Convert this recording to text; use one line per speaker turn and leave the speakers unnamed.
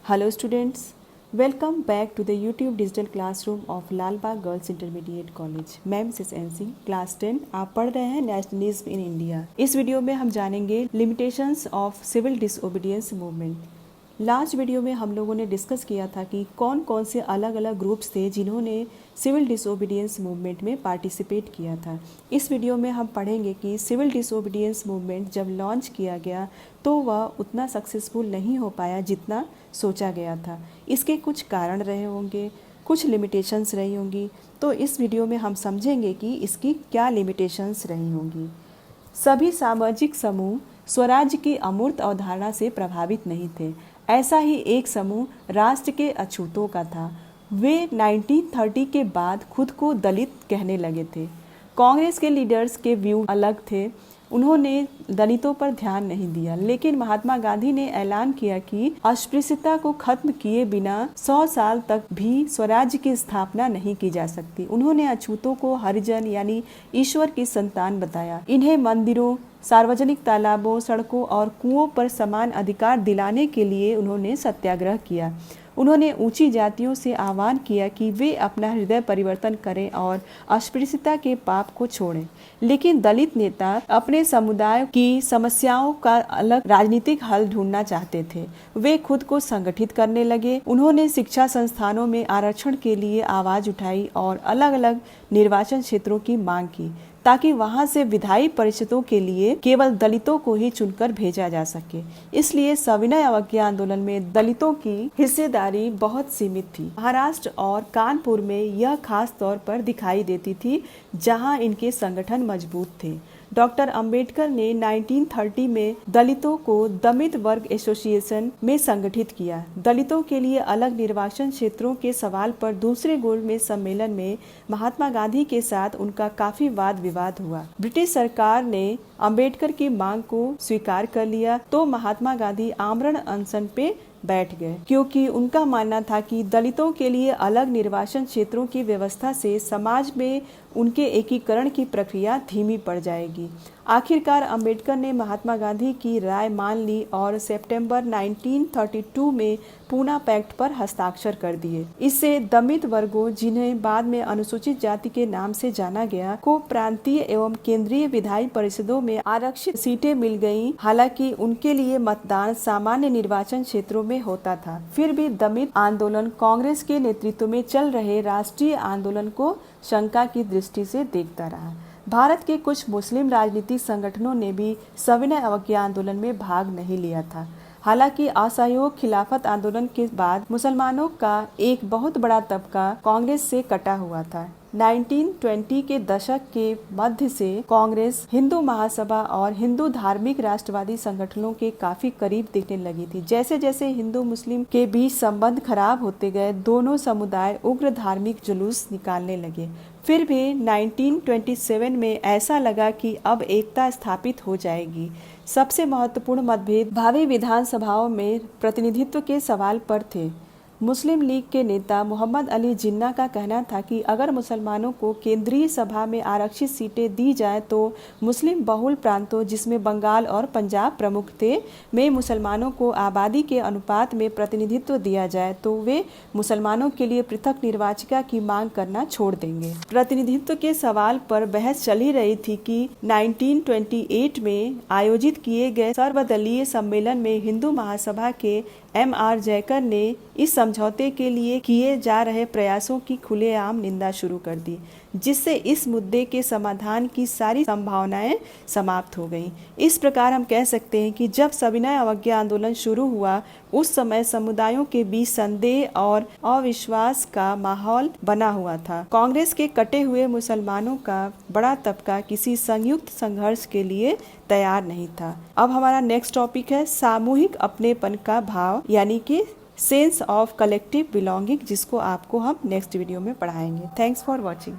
Hello students, welcome back to the YouTube digital classroom of Lalbagh girls intermediate college. मैं Mrs NC class 10 आप पढ़ रहे हैं nationalism in India. इस video में हम जानेंगे limitations of civil disobedience movement. Last video में हम लोगों ने डिस्कस किया था कि कौन कौन से अलग अलग ग्रुप्स थे जिन्होंने सिविल डिसओबीडियंस मूवमेंट में पार्टिसिपेट किया था। इस वीडियो में हम पढ़ेंगे कि सिविल डिसओबीडियंस मूवमेंट जब लॉन्च किया गया तो वह उतना सक्सेसफुल नहीं हो पाया जितना सोचा गया था। इसके कुछ कारण रहे होंगे, कुछ लिमिटेशंस रही होंगी, तो इस वीडियो में हम समझेंगे कि इसकी क्या लिमिटेशंस रही होंगी। सभी सामाजिक समूह स्वराज्य की अमूर्त अवधारणा से प्रभावित नहीं थे। ऐसा ही एक समूह राष्ट्र के अछूतों का था। वे 1930 के बाद खुद को दलित कहने लगे थे। कांग्रेस के लीडर्स के व्यू अलग थे, उन्होंने दलितों पर ध्यान नहीं दिया, लेकिन महात्मा गांधी ने ऐलान किया कि अस्पृश्यता को खत्म किए बिना 100 साल तक भी स्वराज्य की स्थापना नहीं की जा सकती। उन्होंने अछूतों को हरिजन यानी ईश्वर की संतान बताया। इन्हें मंदिरों, सार्वजनिक तालाबों, सड़कों और कुओं पर समान अधिकार दिलाने के लिए उन्होंने सत्याग्रह किया। उन्होंने ऊंची जातियों से आह्वान किया कि वे अपना हृदय परिवर्तन करें और अस्पृश्यता के पाप को छोड़ें। लेकिन दलित नेता अपने समुदाय की समस्याओं का अलग राजनीतिक हल ढूंढना चाहते थे। वे खुद को संगठित करने लगे। उन्होंने शिक्षा संस्थानों में आरक्षण के लिए आवाज उठाई और अलग अलग निर्वाचन क्षेत्रों की मांग की ताकि वहां से विधायी परिषदों के लिए केवल दलितों को ही चुनकर भेजा जा सके। इसलिए सविनय अवज्ञा आंदोलन में दलितों की हिस्सेदारी बहुत सीमित थी। महाराष्ट्र और कानपुर में यह खास तौर पर दिखाई देती थी, जहां इनके संगठन मजबूत थे। डॉक्टर अंबेडकर ने 1930 में दलितों को दलित वर्ग एसोसिएशन में संगठित किया। दलितों के लिए अलग निर्वाचन क्षेत्रों के सवाल पर दूसरे गोल्ड में सम्मेलन में महात्मा गांधी के साथ उनका काफी वाद विवाद हुआ। ब्रिटिश सरकार ने अंबेडकर की मांग को स्वीकार कर लिया तो महात्मा गांधी आमरण अनशन पे बैठ गए, क्योंकि उनका मानना था कि दलितों के लिए अलग निर्वाचन क्षेत्रों की व्यवस्था से समाज में उनके एकीकरण की प्रक्रिया धीमी पड़ जाएगी। आखिरकार अंबेडकर ने महात्मा गांधी की राय मान ली और सितंबर 1932 में पूना पैक्ट पर हस्ताक्षर कर दिए। इससे दलित वर्गों, जिन्हें बाद में अनुसूचित जाति के नाम से जाना गया, को प्रांतीय एवं केंद्रीय विधायी परिषदों में आरक्षित सीटें मिल गईं। हालांकि उनके लिए मतदान सामान्य निर्वाचन क्षेत्रों में होता था। फिर भी दलित आंदोलन कांग्रेस के नेतृत्व में चल रहे राष्ट्रीय आंदोलन को शंका की दृष्टि से देखता रहा। भारत के कुछ मुस्लिम राजनीतिक संगठनों ने भी सविनय अवज्ञा आंदोलन में भाग नहीं लिया था। हालांकि असहयोग खिलाफत आंदोलन के बाद मुसलमानों का एक बहुत बड़ा तबका कांग्रेस से कटा हुआ था। 1920 के दशक के मध्य से कांग्रेस हिंदू महासभा और हिंदू धार्मिक राष्ट्रवादी संगठनों के काफी करीब दिखने लगी थी। जैसे जैसे हिंदू मुस्लिम के बीच संबंध खराब होते गए, दोनों समुदाय उग्र धार्मिक जुलूस निकालने लगे। फिर भी 1927 में ऐसा लगा कि अब एकता स्थापित हो जाएगी। सबसे महत्वपूर्ण मतभेद भावी विधानसभाओं में प्रतिनिधित्व के सवाल पर थे। मुस्लिम लीग के नेता मोहम्मद अली जिन्ना का कहना था कि अगर मुसलमानों को केंद्रीय सभा में आरक्षित सीटें दी जाए तो मुस्लिम बहुल प्रांतों, जिसमें बंगाल और पंजाब प्रमुख थे, में मुसलमानों को आबादी के अनुपात में प्रतिनिधित्व दिया जाए तो वे मुसलमानों के लिए पृथक निर्वाचिका की मांग करना छोड़ देंगे। प्रतिनिधित्व के सवाल पर बहस चली रही थी कि 1928 में आयोजित किए गए सर्वदलीय सम्मेलन में हिंदू महासभा के M.R. जयकर ने इस समझौते के लिए किए जा रहे प्रयासों की खुलेआम निंदा शुरू कर दी, जिससे इस मुद्दे के समाधान की सारी संभावनाएं समाप्त हो गईं। इस प्रकार हम कह सकते हैं कि जब सविनय अवज्ञा आंदोलन शुरू हुआ, उस समय समुदायों के बीच संदेह और अविश्वास का माहौल बना हुआ था। कांग्रेस के कटे हुए मुसलमानों का बड़ा तबका किसी संयुक्त संघर्ष के लिए तैयार नहीं था। अब हमारा नेक्स्ट टॉपिक है सामूहिक अपनेपन का भाव, यानी कि सेंस ऑफ कलेक्टिव बिलोंगिंग, जिसको आपको हम नेक्स्ट वीडियो में पढ़ाएंगे। Thanks for watching.